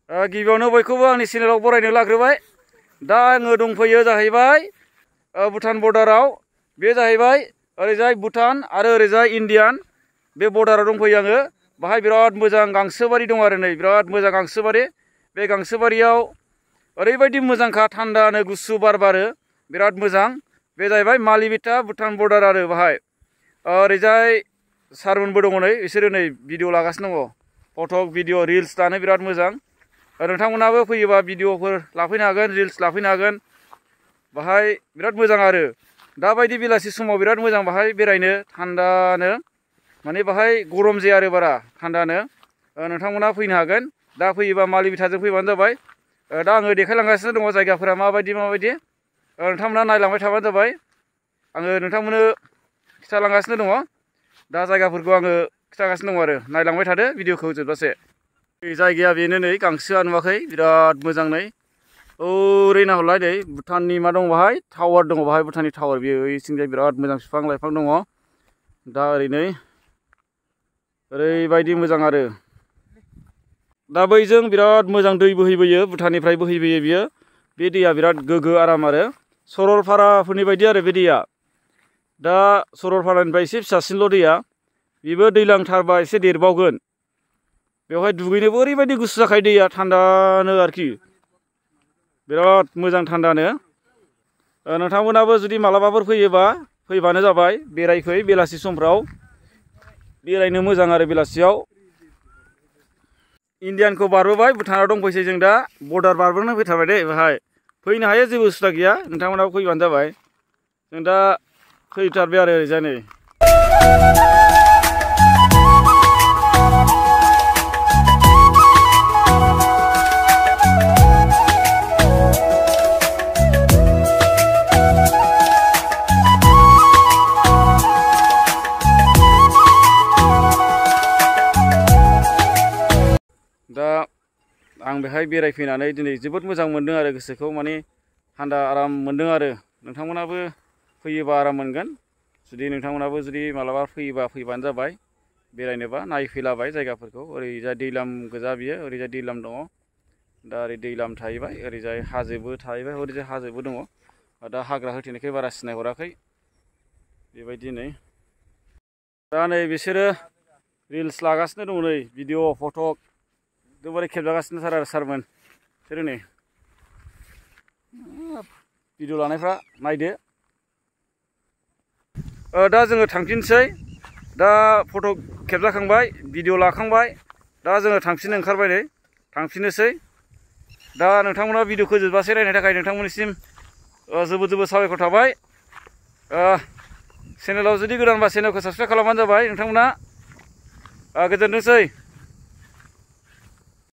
गिबियावनो बयखौबो आंनि चेनेलाव बरायनो लाग्रोबाय। दा आङो दंफैयो जाहैबाय भुटान बर्डाराव। बे जाहैबाय ओरैजाय भुटान आरो ओरैजाय इण्डियान बे बर्डाराव दंफैयो आङो। बाहाय बिराद मोजां गांसोबारि दं आरो नै बिराद मोजां गांसोबारि। बे गांसोबारियाव ओरैबायदि मोजांखा थान्दानो गुसु बार बारो बिराद मोजां। बे जाहैबाय मालिबिटा भुटान बर्डार आरो बाहाय ओरैजाय सारमोनबो दङ नै बिसोरो नै भिडिअ लागासिनो दङ। फटक भिडिअ रिल्स लानो बिराद मोजां। नोंथांमोनाबो फैयोबा भिडिअफोर लाफैनो हागोन रिल्स लाफैनो हागोन। बाहाय बिराद मोजां आरो दाबायदि बेलासि समाव बिराद मोजां बाहाय बेरायनो थान्दानो। माने बाहाय गरम जाया आरो बारा थान्दानो। नोंथांमोना फैनो हागोन। दा फैयोबा मालिबिटाजों फैबानो जाबाय। दा आङो देखायलांगासिनो दङ जायगाफोरा माबायदि माबायदि। नोंथांमोना नायलांबाय थाबानो जाबाय। आङो नोंथांमोननो खिथालांगासिनो दङ। दा जायगाफोरखौ आङो खिथागासिनो दङ आरो नायलांबाय थादो भिडिअखौ जोबजासे। जायगाया बेनो नै गांसोआ नुवाखै बिराद मोजां नै। ओरै नाहरलाय नै भुटाननि मा दं बाहाय टावार दङ बाहाय भुटाननि टावार बेयो ओइथिंजाय बिराद मोजां बिफां लाइफां दङ। दा ओरै ओरैबायदि मोजां आरो दा बैजों बिराद मोजां दै बोहैबोयो भुटाननिफ्राय बोहैबोयो बियो। बे दैया बिराद गोग्गो आराम आरो सरलपाराफोरनि बायदि आरो बे दैया। दा सरलपारानिफ्राय एसे फिसासिनल' दैया। बेबो दैज्लांथारबा एसे देरबावगोन। बेवहाय दुगैनोबो ओरैबायदि गुसु जाखायो दैया थान्दानो आरोखि बिराद मोजां थान्दानो। नोंथांमोनाबो जुदि मालाबाफोर फैयोबा फैबानो जाबाय बेरायफै बेलासि समफ्राव बेरायनो मोजां आरो बेलासियाव। इण्डियानखौ बारबोबाय भुटानाव दंफैसै जों दा बर्डार बारबोनो फैथारबाय दे बाहाय फैनो हायो जेबो उसुबिदा गैया। नोंथांमोनाबो फैबानो जाबाय। जों दा फैथारबाय आरो ओरैजाय नै। दा आं बेहाय बेरायफैनानै दिनै जोबोद मोजां मोनदों आरो गोसोखौ माने थान्दा आराम मोनदों आरो। नोंथांमोनाबो फैयोबा आराम मोनगोन। जुदि नोंथांमोनाबो जुदि मालाबा फैयोबा फैबानो जाबाय बेरायनोबा नायफैलाबाय जायगाफोरखौ। ओरैजाय दैलाम गोजा बियो ओरैजाय दैलाम दङ। दा ओरै दैलाम थाहैबाय ओरैजाय हाजोबो थाहैबाय ओरैजाय हाजोबो दङ। दा हाग्रा होथेनायखाय बारा सिनायहराखै बेबायदि नै। दा नै बिसोरो रिल्स लागासिनो दङ नै भिडिअ फटक एकदमबारे खेबजागासिनो थार आरो सारमोन बिसोरो नै। भिडिअ लानायफ्रा नायदो। दा जोङो थांफिनसै। दा फट' खेबजाखांबाय भिडिअ लाखांबाय। दा जोङो थांफिननो ओंखारबाय नै थांफिननोसै। दा नोंथांमोना भिडिअखौ जोबजासे नायनायनि थाखाय नोंथांमोननिसिम जोबोद जोबोद साबायखर थाबाय। चेनेलाव जुदि गोदानबा चेनेलखौ साबसक्राइब खालामबानो जाबाय नोंथांमोना। गोजोनथोंसै।